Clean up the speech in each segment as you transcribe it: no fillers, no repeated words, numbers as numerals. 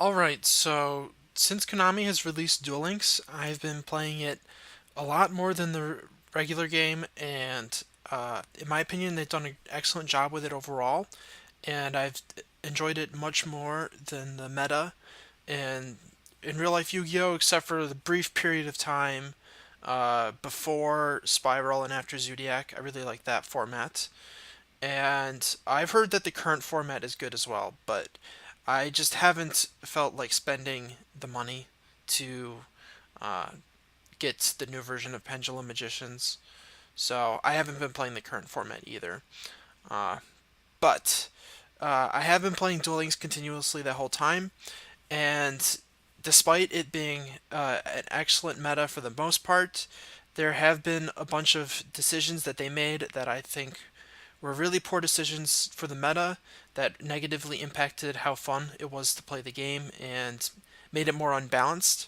Alright, so since Konami has released Duel Links, I've been playing it a lot more than the regular game, and in my opinion, they've done an excellent job with it overall, and I've enjoyed it much more than the meta and in real life Yu-Gi-Oh, except for the brief period of time before Spiral and after Zodiac. I really like that format. And I've heard that the current format is good as well, but I just haven't felt like spending the money to uh, get the new version of Pendulum Magicians. So I haven't been playing the current format either. Uh, but I have been playing Duel Links continuously the whole time, and despite it being an excellent meta for the most part, there have been a bunch of decisions that they made that I think were really poor decisions for the meta that negatively impacted how fun it was to play the game and made it more unbalanced.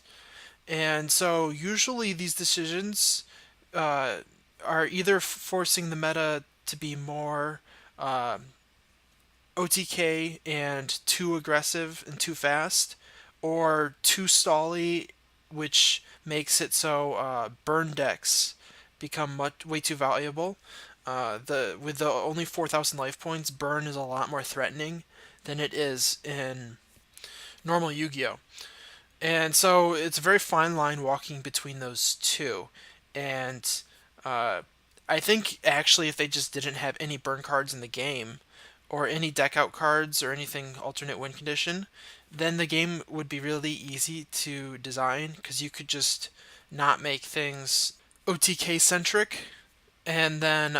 And so usually these decisions uh, are either forcing the meta to be more uh, OTK and too aggressive and too fast, or too stally, which makes it so burn decks become way too valuable. The with the only 4,000 life points, burn is a lot more threatening than it is in normal Yu-Gi-Oh. And so it's a very fine line walking between those two. And uh, I think actually if they just didn't have any burn cards in the game, or any deck out cards or anything alternate win condition, then the game would be really easy to design because you could just not make things OTK centric and then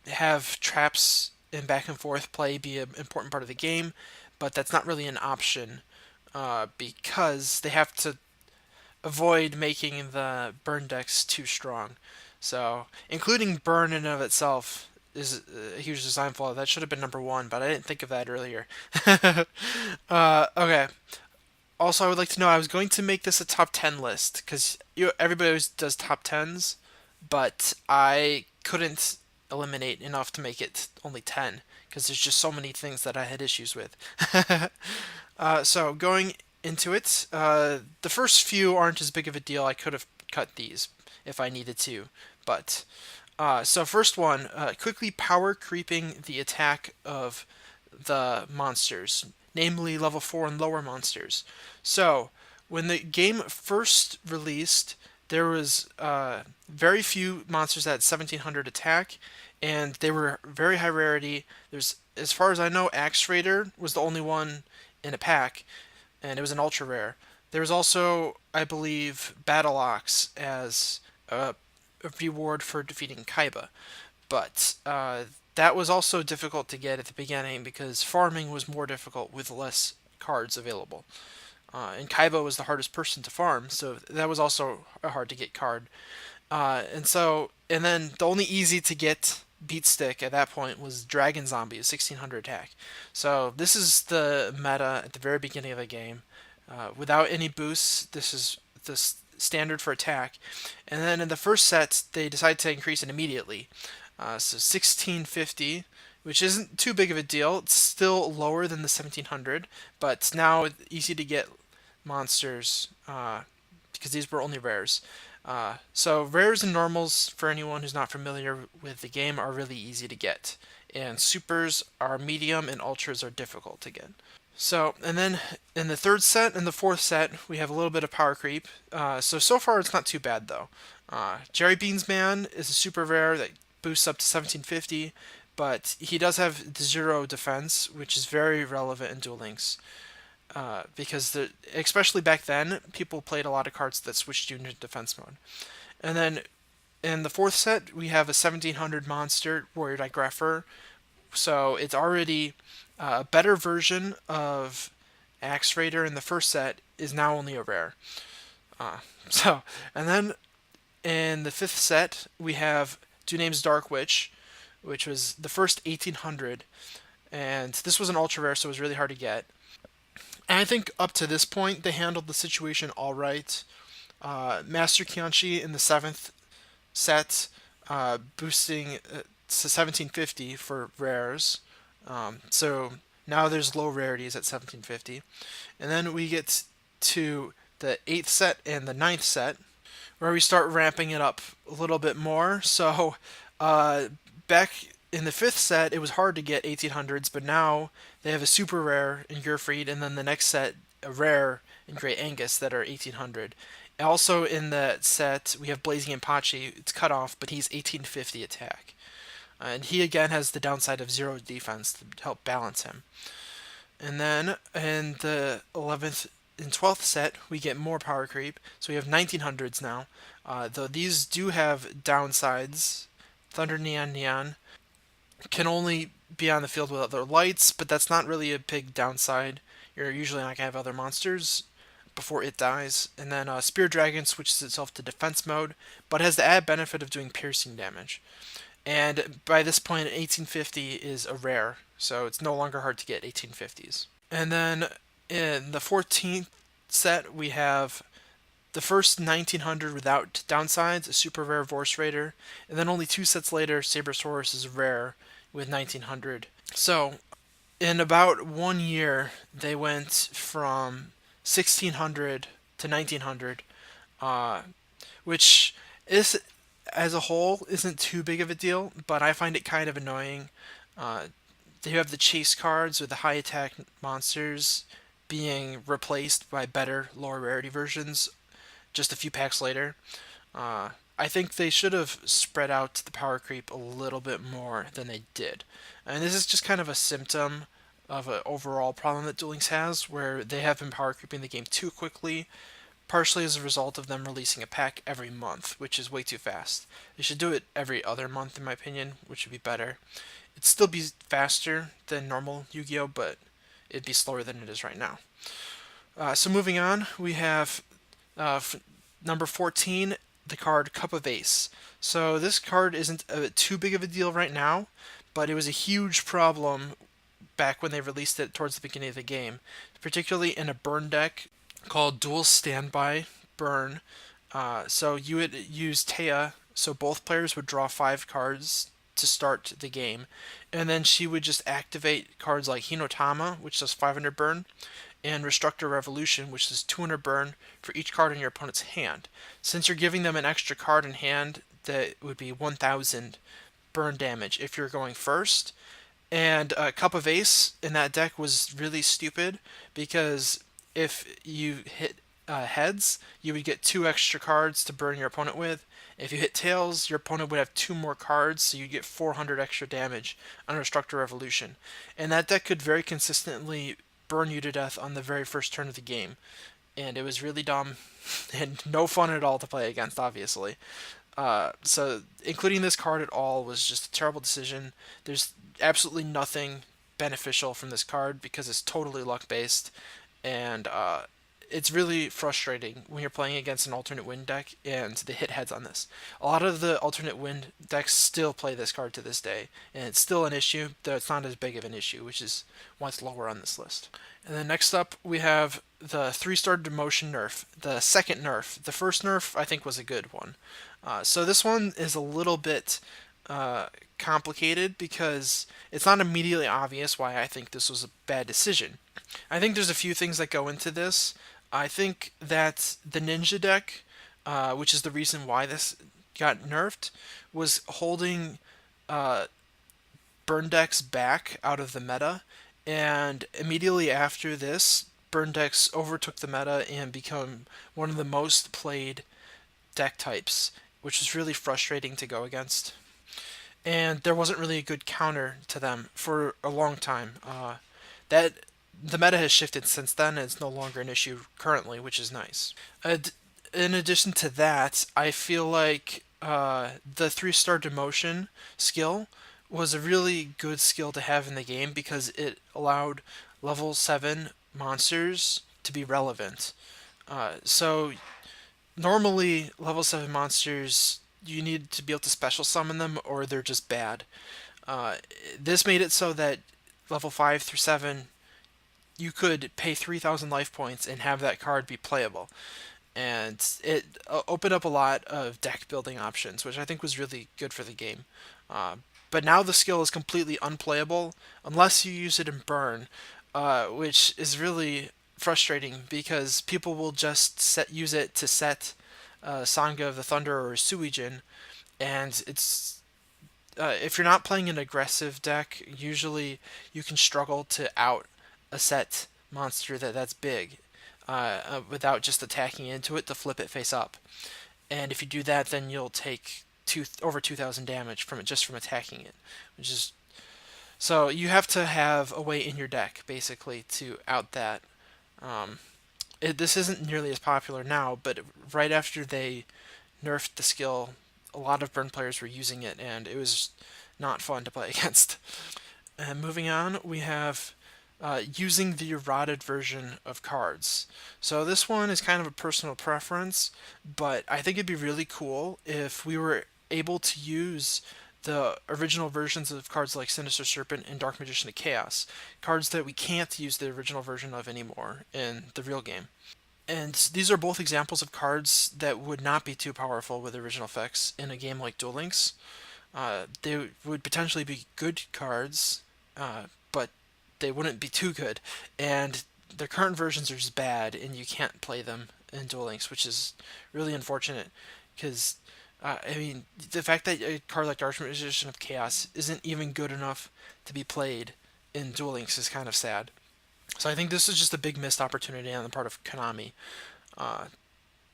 have traps and back and forth play be an important part of the game, but that's not really an option because they have to avoid making the burn decks too strong. So, including burn in and of itself is a huge design flaw. That should have been number one, but I didn't think of that earlier. Okay. Also, I would like to know I was going to make this a top 10 list because everybody always does top 10s, but I couldn't eliminate enough to make it only 10 because there's just so many things that I had issues with. So going into it, the first few aren't as big of a deal. I could have cut these if I needed to, but so first one, quickly power creeping the attack of the monsters, namely level 4 and lower monsters. So when the game first released, there was very few monsters that had 1700 attack, and they were very high rarity. There's, as far as I know, Axe Raider was the only one in a pack, and it was an ultra rare. There was also, I believe, Battle Ox as a reward for defeating Kaiba, but that was also difficult to get at the beginning because farming was more difficult with less cards available. And Kaiba was the hardest person to farm, so that was also a hard to get card. And then the only easy to get beat stick at that point was Dragon Zombie, 1600 attack. So this is the meta at the very beginning of the game. Without any boosts, this is the standard for attack. And then in the first set, they decided to increase it immediately. So 1650, which isn't too big of a deal. It's still lower than the 1700, but now it's easy to get monsters because these were only rares. So rares and normals, for anyone who's not familiar with the game, are really easy to get, and supers are medium and ultras are difficult to get. So, and then in the third set and the fourth set, we have a little bit of power creep. So far it's not too bad though. Jerry Beans Man is a super rare that boosts up to 1750, but he does have the 0 defense, which is very relevant in Duel Links. Because especially back then, people played a lot of cards that switched you into defense mode. And then in the fourth set, we have a 1700 monster, Warrior Digrapher. So it's already a better version of Axe Raider in the first set is now only a rare. Uh, and then in the fifth set, we have Duname's Dark Witch, which was the first 1800. And this was an ultra rare, so it was really hard to get. And I think up to this point, they handled the situation all right. Master Kianchi in the seventh set, boosting to 1750 for rares. So Now there's low rarities at 1750. And then we get to the 8th set and the ninth set, where we start ramping it up a little bit more. So uh, back in the 5th set, it was hard to get 1800s, but now they have a super rare in Gurfried, and then the next set, a rare in Great Angus that are 1800. Also in that set, we have Blazing Apache. It's cut off, but he's 1850 attack. And he again has the downside of 0 defense to help balance him. And then in the 11th and 12th set, we get more power creep. So we have 1900s now. Though these do have downsides. Thunder Neon Neon can only be on the field with other lights, but that's not really a big downside. You're usually not going to have other monsters before it dies. And then Spear Dragon switches itself to defense mode, but has the added benefit of doing piercing damage. And by this point, 1850 is a rare, so it's no longer hard to get 1850s. And then in the 14th set, we have the first 1900 without downsides, a super rare Vorse Raider, and then only 2 sets later, Sabersaurus is rare with 1900. So in about 1 year, they went from 1600 to 1900, which is, as a whole, isn't too big of a deal, but I find it kind of annoying. They have the chase cards with the high attack monsters being replaced by better lower rarity versions just a few packs later. I think they should have spread out the power creep a little bit more than they did. And this is just kind of a symptom of an overall problem that Duel Links has, where they have been power creeping the game too quickly, partially as a result of them releasing a pack every month, which is way too fast. They should do it every other month, in my opinion, which would be better. It'd still be faster than normal Yu-Gi-Oh, but it'd be slower than it is right now. So moving on, we have number 14, the card Cup of Ace. So this card isn't too big of a deal right now, but it was a huge problem back when they released it towards the beginning of the game, particularly in a burn deck called Dual Standby Burn. So you would use Taya, so both players would draw 5 cards to start the game, and then she would just activate cards like Hinotama, which does 500 burn, and Restructor Revolution, which does 200 burn for each card in your opponent's hand. Since you're giving them an extra card in hand, that would be 1000 burn damage if you're going first. And Cup of Ace in that deck was really stupid, because if you hit heads, you would get 2 extra cards to burn your opponent with. If you hit tails, your opponent would have 2 more cards, so you get 400 extra damage on Restructor Revolution. And that deck could very consistently burn you to death on the very first turn of the game. And it was really dumb and no fun at all to play against, obviously. So including this card at all was just a terrible decision. There's absolutely nothing beneficial from this card because it's totally luck-based, and it's really frustrating when you're playing against an alternate wind deck and they hit heads on this. A lot of the alternate wind decks still play this card to this day, and it's still an issue, though it's not as big of an issue, which is why it's lower on this list. And then next up, we have the 3-star Demotion nerf, the second nerf. The first nerf, I think, was a good one. So this one is a little bit complicated because it's not immediately obvious why I think this was a bad decision. I think there's a few things that go into this. I think that the Ninja deck, which is the reason why this got nerfed, was holding burn decks back out of the meta, and immediately after this, burn decks overtook the meta and become one of the most played deck types, which is really frustrating to go against. And there wasn't really a good counter to them for a long time. That the meta has shifted since then, and it's no longer an issue currently, which is nice. In addition to that, I feel like the 3-star Demotion skill was a really good skill to have in the game because it allowed level 7 monsters to be relevant. So normally, level 7 monsters, you need to be able to special summon them or they're just bad. This made it so that level 5 through 7, you could pay 3,000 life points and have that card be playable. And it opened up a lot of deck building options, which I think was really good for the game. But now the skill is completely unplayable unless you use it in Burn, which is really frustrating because people will just use it to set Sangha of the Thunder or Suijin, and it's if you're not playing an aggressive deck, usually you can struggle to out a set monster that's big without just attacking into it to flip it face up. And if you do that, then you'll take over 2,000 damage from it just from attacking it, which is so you have to have a way in your deck basically to out that. Um, this isn't nearly as popular now, but right after they nerfed the skill, a lot of burn players were using it, and it was not fun to play against. And moving on, we have using the eroded version of cards. So this one is kind of a personal preference, but I think it'd be really cool if we were able to use the original versions of cards like Sinister Serpent and Dark Magician of Chaos, cards that we can't use the original version of anymore in the real game. And these are both examples of cards that would not be too powerful with original effects in a game like Duel Links. They would potentially be good cards, but they wouldn't be too good. And their current versions are just bad, and you can't play them in Duel Links, which is really unfortunate. Because, I mean, the fact that a card like Dark Magician of Chaos isn't even good enough to be played in Duel Links is kind of sad. So I think this is just a big missed opportunity on the part of Konami. Uh,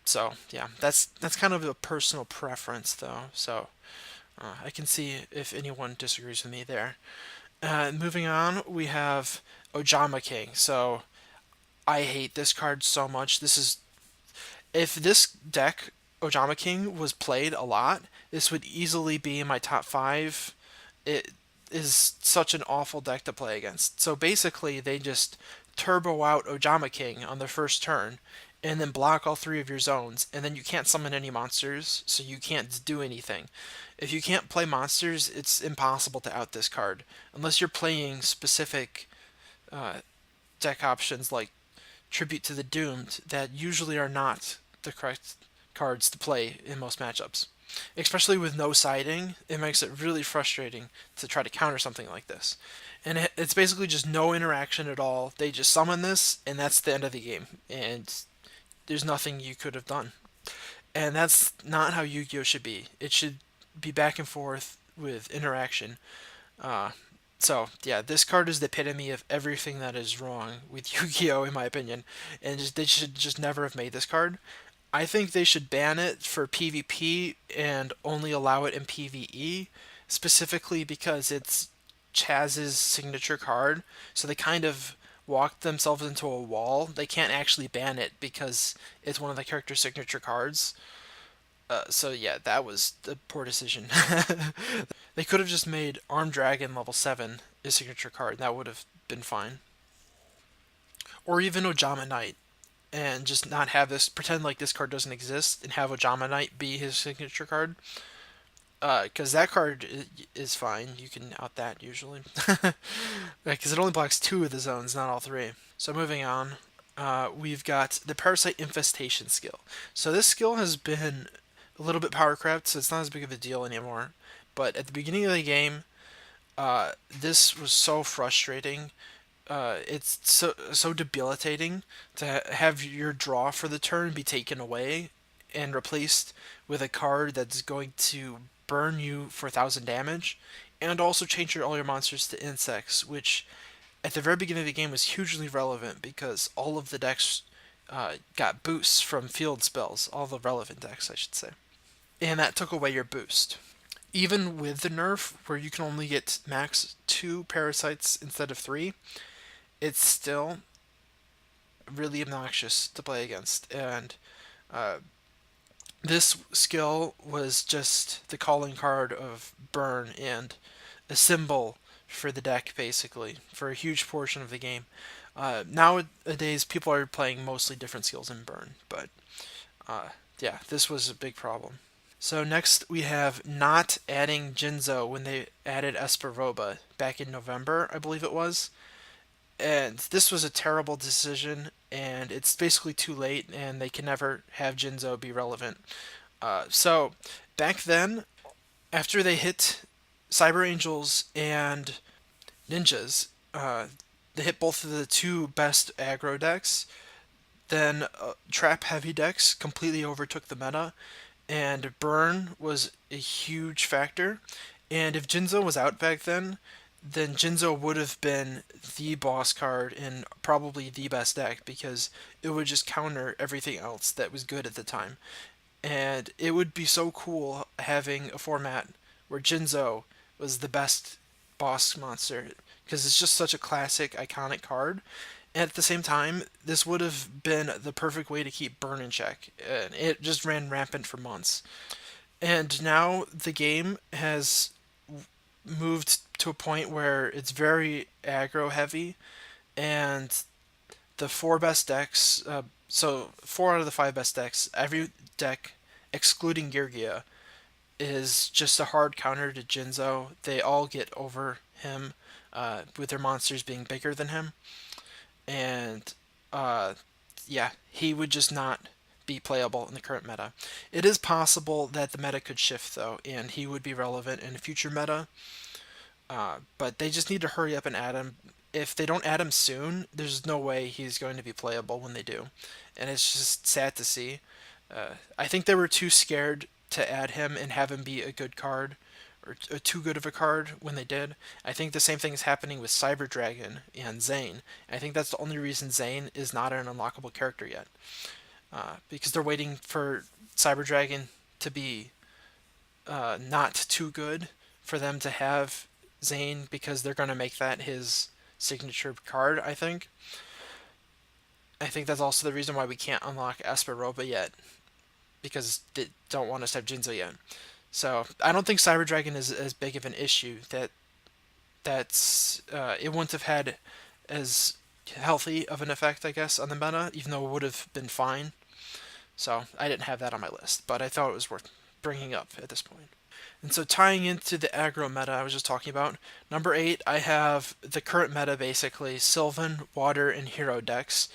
so yeah, that's kind of a personal preference though. So I can see if anyone disagrees with me there. Moving on, we have Ojama King. So I hate this card so much. This is if this deck Ojama King was played a lot, this would easily be in my top five. It is such an awful deck to play against. So basically, they just turbo out Ojama King on their first turn, and then block all three of your zones, and then you can't summon any monsters, so you can't do anything. If you can't play monsters, it's impossible to out this card, unless you're playing specific uh, deck options like Tribute to the Doomed that usually are not the correct cards to play in most matchups. Especially with no siding, it makes it really frustrating to try to counter something like this. And it's basically just no interaction at all. They just summon this, and that's the end of the game. And there's nothing you could have done. And that's not how Yu-Gi-Oh should be. It should be back and forth with interaction. Uh, so yeah, this card is the epitome of everything that is wrong with Yu-Gi-Oh in my opinion, and they should just never have made this card. I think they should ban it for PvP and only allow it in PvE, specifically because it's Chaz's signature card. So they kind of walked themselves into a wall. They can't actually ban it because it's one of the character's signature cards. So yeah, that was a poor decision. They could have just made Armed Dragon level 7 his signature card. That would have been fine. Or even Ojama Knight. And just not have this, pretend like this card doesn't exist and have Ojama Knight be his signature card. Because that card is fine. You can out that usually. Because it only blocks two of the zones, not all three. So moving on, we've got the Parasite Infestation skill. So this skill has been a little bit power crept, so it's not as big of a deal anymore. But at the beginning of the game, this was so frustrating. It's so debilitating to have your draw for the turn be taken away and replaced with a card that's going to burn you for 1,000 damage, and also change all your monsters to insects, which at the very beginning of the game was hugely relevant because all of the decks got boosts from field spells, all the relevant decks, I should say, and that took away your boost. Even with the nerf, where you can only get max 2 parasites instead of 3, it's still really obnoxious to play against. And uh, this skill was just the calling card of burn and a symbol for the deck, basically, for a huge portion of the game. Nowadays, people are playing mostly different skills in burn, but yeah, this was a big problem. So next we have not adding Jinzo when they added Esperoba back in November, I believe it was. And this was a terrible decision, and it's basically too late, and they can never have Jinzo be relevant. So back then, after they hit Cyber Angels and Ninjas. They hit both of the two best aggro decks. Then Trap Heavy decks completely overtook the meta, and Burn was a huge factor. And if Jinzo was out back then Jinzo would have been the boss card in probably the best deck because it would just counter everything else that was good at the time. And it would be so cool having a format where Jinzo was the best boss monster because it's just such a classic, iconic card. And at the same time, this would have been the perfect way to keep Burn in check. And it just ran rampant for months. And now the game has moved to a point where it's very aggro heavy, and the four best decks, so four out of the five best decks, every deck excluding Geargia is just a hard counter to Jinzo. They all get over him, with their monsters being bigger than him, and uh, yeah, he would just not be playable in the current meta. It is possible that the meta could shift though, and he would be relevant in a future meta. But they just need to hurry up and add him. If they don't add him soon, there's no way he's going to be playable when they do, and it's just sad to see. I think they were too scared to add him and have him be a good card, or too good of a card when they did. I think the same thing is happening with Cyber Dragon and Zane. I think that's the only reason Zane is not an unlockable character yet, because they're waiting for Cyber Dragon to be not too good for them to have Zane, because they're going to make that his signature card, I think. I think that's also the reason why we can't unlock Esperoba yet, because they don't want us to have Jinzo yet. So I don't think Cyber Dragon is as big of an issue. It wouldn't have had as healthy of an effect, I guess, on the meta, even though it would have been fine. So I didn't have that on my list, but I thought it was worth bringing up at this point. And so tying into the aggro meta I was just talking about, number 8, I have the current meta basically, Sylvan, Water, and Hero decks.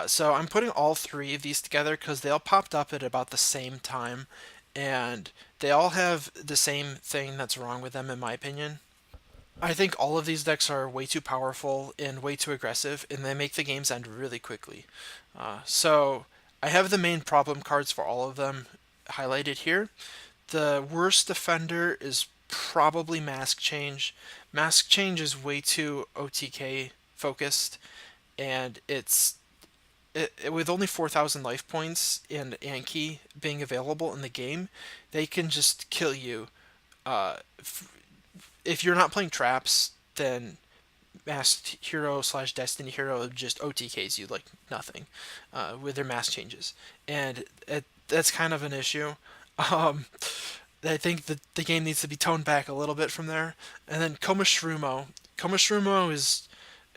So I'm putting all three of these together because they all popped up at about the same time, and they all have the same thing that's wrong with them in my opinion. I think all of these decks are way too powerful and way too aggressive, and they make the games end really quickly. So I have the main problem cards for all of them highlighted here. The worst defender is probably Mask Change. Mask Change is way too OTK focused, and with only 4,000 life points and Anki being available in the game, they can just kill you. Uh, if you're not playing traps, then Masked Hero slash Destiny Hero just OTKs you like nothing, with their mask changes, and that's kind of an issue. Um, I think that the game needs to be toned back a little bit from there. And then Komashrumo. Komashrumo is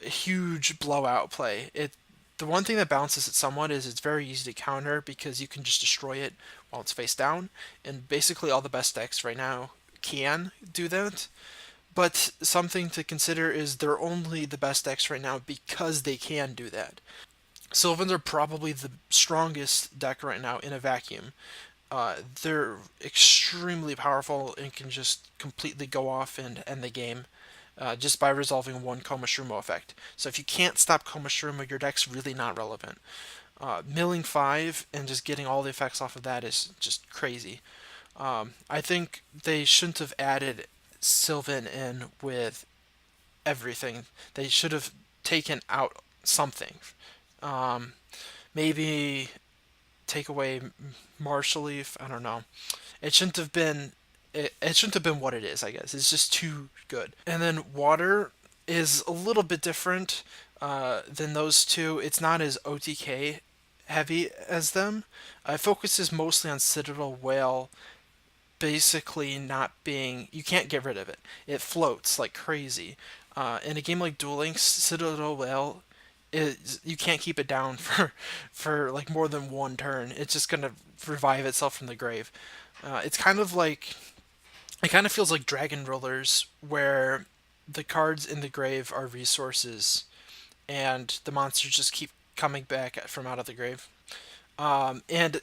a huge blowout play. The one thing that balances it somewhat is it's very easy to counter because you can just destroy it while it's face down, and basically all the best decks right now can do that. But something to consider is they're only the best decks right now because they can do that. Sylvans are probably the strongest deck right now in a vacuum. They're extremely powerful and can just completely go off and end the game, just by resolving one Komashrumo effect. So if you can't stop Komashrumo, your deck's really not relevant. Milling 5 and just getting all the effects off of that is just crazy. I think they shouldn't have added Sylvan in with everything. They should have taken out something. Um, Maybe take away Marshall Leaf. I don't know. It shouldn't have been. It shouldn't have been what it is. I guess it's just too good. And then Water is a little bit different than those two. It's not as OTK heavy as them. It focuses mostly on Citadel Whale basically not being. You can't get rid of it. It floats like crazy. In a game like Duel Links, Citadel Whale you can't keep it down for like more than one turn. It's just gonna revive itself from the grave. It's kind of like it kind of feels like Dragon Rollers, where the cards in the grave are resources, and the monsters just keep coming back from out of the grave. And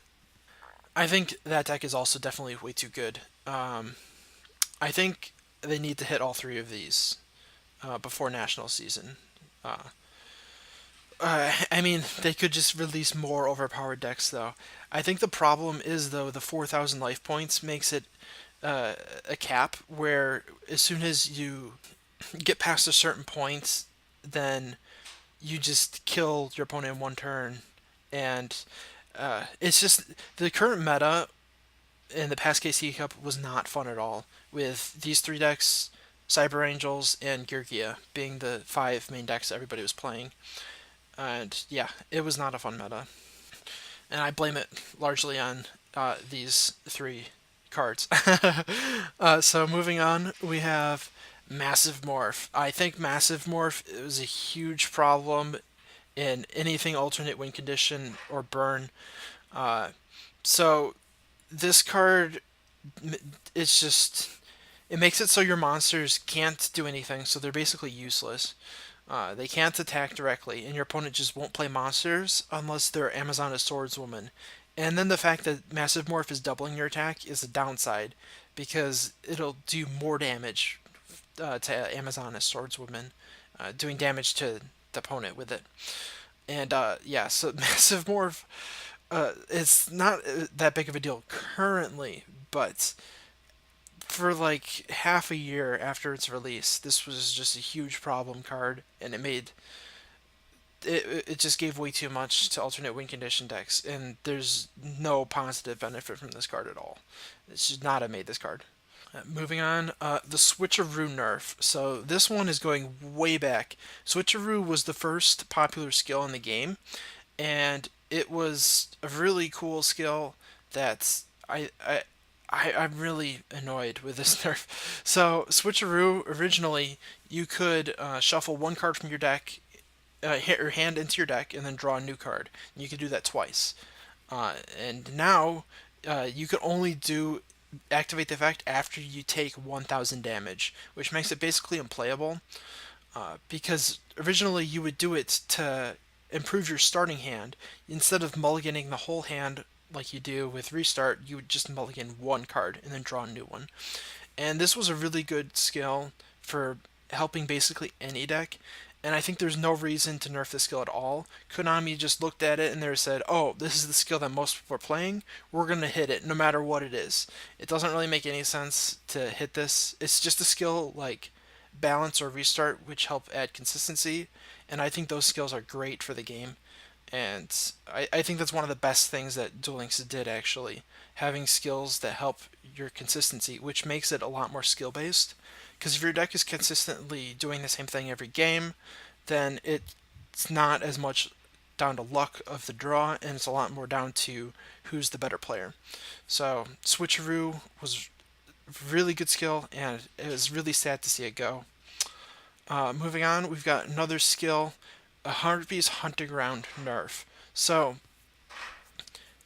I think that deck is also definitely way too good. I think they need to hit all three of these before national season. I mean, they could just release more overpowered decks, though. I think the problem is, though, the 4,000 life points makes it a cap where as soon as you get past a certain point, then you just kill your opponent in one turn. And it's just the current meta in the past KC Cup was not fun at all, with these three decks, Cyber Angels, and Geargia being the five main decks everybody was playing. And yeah, it was not a fun meta. And I blame it largely on these three cards. So moving on, we have Massive Morph. I think Massive Morph is a huge problem in anything alternate win condition or burn. Uh, so this card, it's just it makes it so your monsters can't do anything, so they're basically useless. They can't attack directly, and your opponent just won't play monsters unless they're Amazoness Swordswoman. And then the fact that Massive Morph is doubling your attack is a downside, because it'll do more damage to Amazoness Swordswoman, doing damage to the opponent with it. And yeah, so Massive Morph, it's not that big of a deal currently, but for like half a year after its release, this was just a huge problem card, and it just gave way too much to alternate win condition decks, and there's no positive benefit from this card at all. It should not have made this card. Moving on, the Switcheroo nerf. So this one is going way back. Switcheroo was the first popular skill in the game, and it was a really cool skill that I'm really annoyed with this nerf. So Switcheroo, originally you could shuffle one card from your deck, hit your hand into your deck, and then draw a new card. And you could do that twice. And now you can only do activate the effect after you take 1,000 damage, which makes it basically unplayable. Because originally you would do it to improve your starting hand. Instead of mulliganing the whole hand like you do with restart, you would just mulligan one card and then draw a new one. And this was a really good skill for helping basically any deck. And I think there's no reason to nerf this skill at all. Konami just looked at it and they said, oh, this is the skill that most people are playing. We're going to hit it no matter what it is. It doesn't really make any sense to hit this. It's just a skill like balance or restart, which help add consistency. And I think those skills are great for the game. And I think that's one of the best things that Duel Links did, actually. Having skills that help your consistency, which makes it a lot more skill based. Because if your deck is consistently doing the same thing every game, then it's not as much down to luck of the draw, and it's a lot more down to who's the better player. So Switcheroo was a really good skill, and it was really sad to see it go. Moving on, we've got another skill, a Harpy's Hunting Ground nerf. So,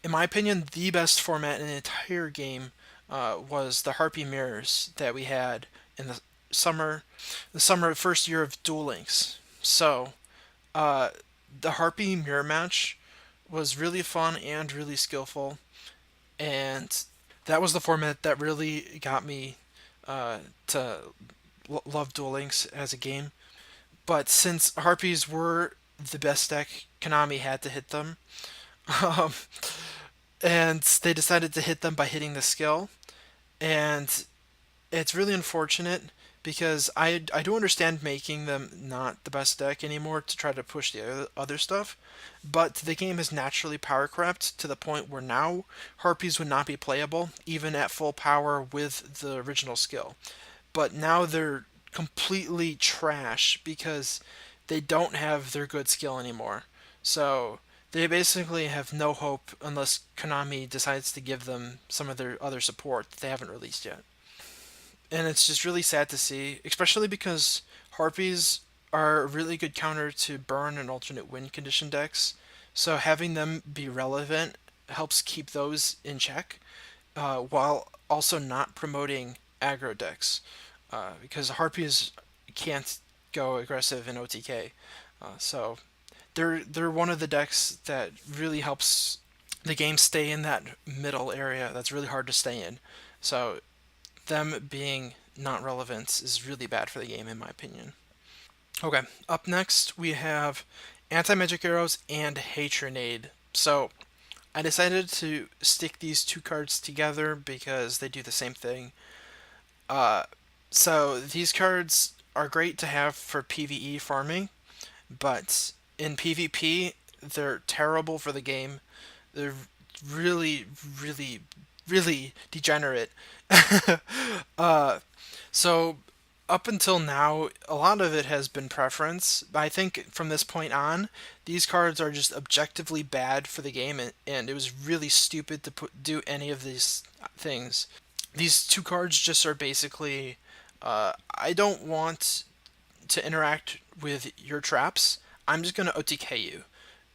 in my opinion, the best format in the entire game was the Harpy mirrors that we had in the summer first year of Duel Links. So, the Harpy mirror match was really fun and really skillful, and that was the format that really got me to love Duel Links as a game. But since Harpies were the best deck, Konami had to hit them. Um, and they decided to hit them by hitting the skill. And it's really unfortunate because I do understand making them not the best deck anymore to try to push the other stuff, but the game has naturally power crept to the point where now Harpies would not be playable even at full power with the original skill. But now they're completely trash because they don't have their good skill anymore. So they basically have no hope unless Konami decides to give them some of their other support that they haven't released yet. And it's just really sad to see, especially because Harpies are a really good counter to burn and alternate win condition decks. So having them be relevant helps keep those in check, while also not promoting aggro decks, because Harpies can't go aggressive in OTK. So they're one of the decks that really helps the game stay in that middle area that's really hard to stay in. So them being not relevant is really bad for the game, in my opinion. Okay, up next we have Anti-Magic Arrows and Hatronade. So I decided to stick these two cards together because they do the same thing. Uh, so these cards are great to have for PvE farming, but in PvP, they're terrible for the game. They're really, really, really degenerate. uh, so up until now, a lot of it has been preference. I think from this point on, these cards are just objectively bad for the game, and it was really stupid to do any of these things. These two cards just are basically, I don't want to interact with your traps. I'm just gonna OTK you,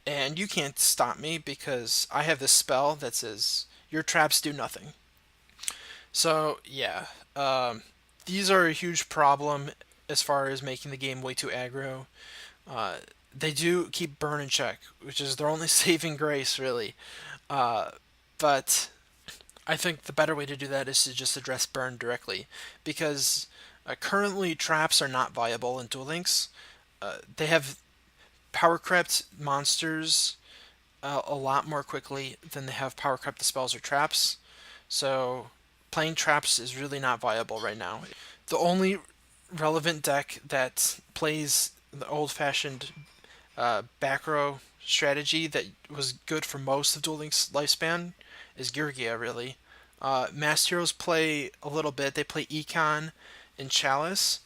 and you can't stop me because I have this spell that says your traps do nothing. So yeah, these are a huge problem as far as making the game way too aggro. Uh, they do keep burn in check, which is their only saving grace, really. Uh, but I think the better way to do that is to just address burn directly, because currently traps are not viable in Duel Links. They have power crept monsters a lot more quickly than they have power crept spells or traps. So playing traps is really not viable right now. The only relevant deck that plays the old-fashioned back row strategy that was good for most of Duel Link's lifespan is Geargia, really. Master Heroes play a little bit. They play Econ and Chalice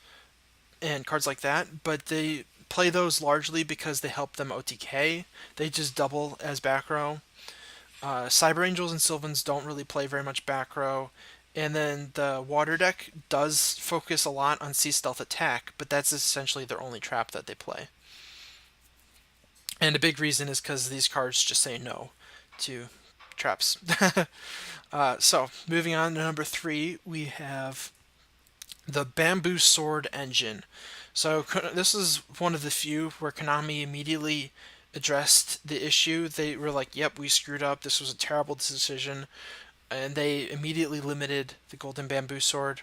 and cards like that, but they play those largely because they help them OTK. They just double as back row. Cyber Angels and Sylvans don't really play very much back row. And then the water deck does focus a lot on Sea Stealth attack, but that's essentially their only trap that they play. And a big reason is because these cards just say no to traps. So, moving on to number 3, we have the Bamboo Sword Engine. So, this is one of the few where Konami immediately addressed the issue. They were like, yep, we screwed up. This was a terrible decision. And they immediately limited the Golden Bamboo Sword,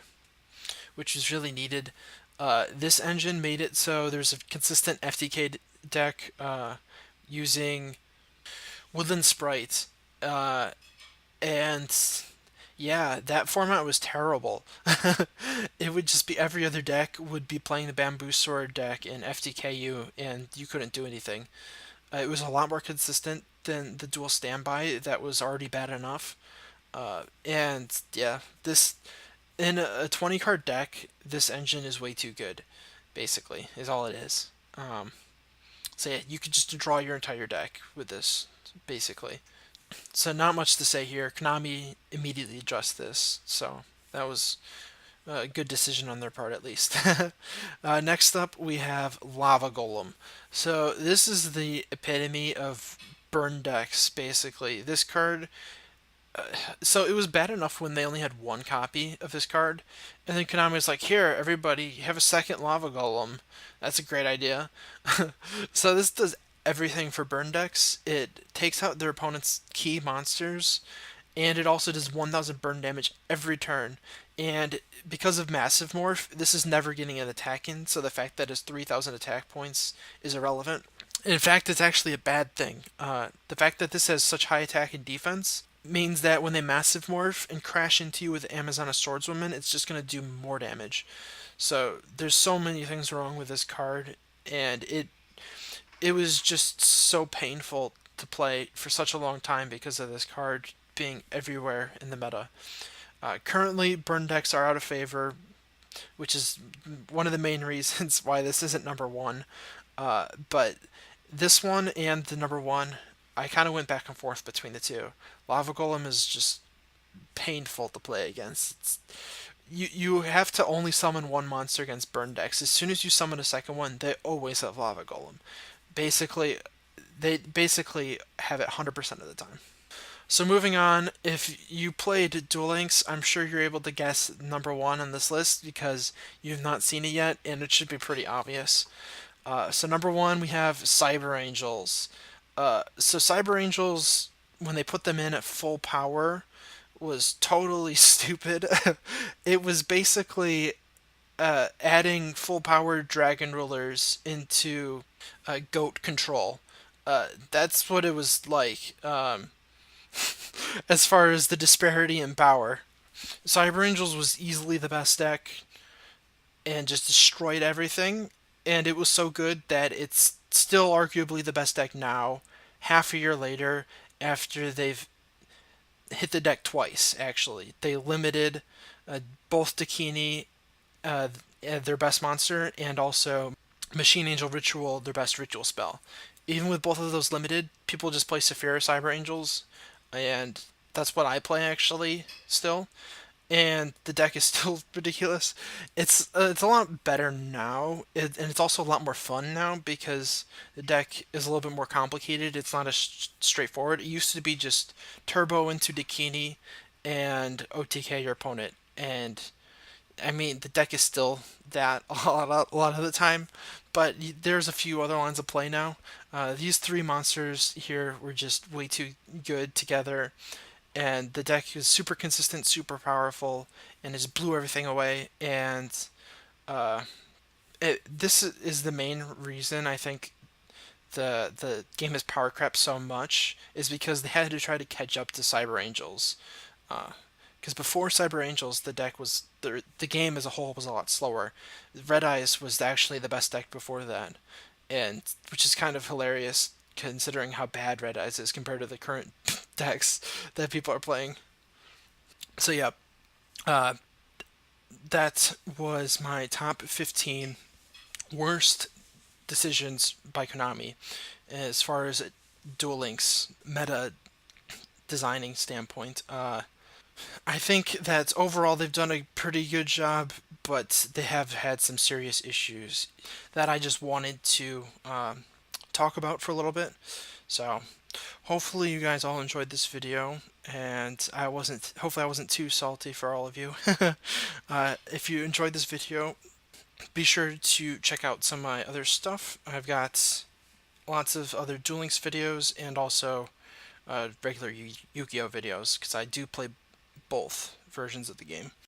which was really needed. This engine made it so there's a consistent FTK deck using Woodland Sprite. And yeah, that format was terrible. It would just be every other deck would be playing the Bamboo Sword deck in FTKU, and you couldn't do anything. It was a lot more consistent than the Dual Standby that was already bad enough. And yeah, this in a 20 card deck, this engine is way too good, basically, is all it is. So yeah, you could just draw your entire deck with this, basically. So not much to say here. Konami immediately addressed this, so that was a good decision on their part, at least. Next up, we have Lava Golem. So this is the epitome of burn decks, basically. This card, so it was bad enough when they only had one copy of this card, and then Konami was like, "Here, everybody, have a second Lava Golem. That's a great idea." So this does everything for burn decks. It takes out their opponent's key monsters, and it also does 1,000 burn damage every turn. And because of Massive Morph, this is never getting an attack in, so the fact that it's 3,000 attack points is irrelevant. In fact, it's actually a bad thing. The fact that this has such high attack and defense means that when they Massive Morph and crash into you with Amazona Swordswoman, it's just going to do more damage. So there's so many things wrong with this card, and it was just so painful to play for such a long time because of this card being everywhere in the meta. Currently, burn decks are out of favor, which is one of the main reasons why this isn't number one. But this one and the number one, I kind of went back and forth between the two. Lava Golem is just painful to play against. You have to only summon one monster against burn decks. As soon as you summon a second one, they always have Lava Golem. Basically, they basically have it 100% of the time. So moving on, if you played Duel Links, I'm sure you're able to guess number one on this list because you've not seen it yet, and it should be pretty obvious. So number one, we have Cyber Angels. So Cyber Angels, when they put them in at full power, was totally stupid. It was basically adding full power dragon rulers into goat control. That's what it was like, as far as the disparity in power. Cyber Angels was easily the best deck and just destroyed everything. And it was so good that it's still arguably the best deck now, half a year later, after they've hit the deck twice, actually. They limited both Dakini, uh, their best monster, and also Machine Angel Ritual, their best ritual spell. Even with both of those limited, people just play Saphira Cyber Angels, and that's what I play actually still. And the deck is still ridiculous. It's a lot better now, and it's also a lot more fun now because the deck is a little bit more complicated. It's not as straightforward. It used to be just turbo into Dakini and OTK your opponent, and I mean, the deck is still that a lot of the time, but there's a few other lines of play now. These three monsters here were just way too good together, and the deck is super consistent, super powerful, and just blew everything away. And uh, this is the main reason I think the game has power crept so much is because they had to try to catch up to Cyber Angels. Because before Cyber Angels, the deck was the game as a whole was a lot slower. Red Eyes was actually the best deck before that, and which is kind of hilarious considering how bad Red Eyes is compared to the current decks that people are playing. So yeah, uh, that was my top 15 worst decisions by Konami as far as Duel Links meta designing standpoint. I think that overall they've done a pretty good job, but they have had some serious issues that I just wanted to talk about for a little bit. So hopefully you guys all enjoyed this video, and hopefully I wasn't too salty for all of you. If you enjoyed this video, be sure to check out some of my other stuff. I've got lots of other Duel Links videos and also regular Yu-Gi-Oh videos because I do play both versions of the game.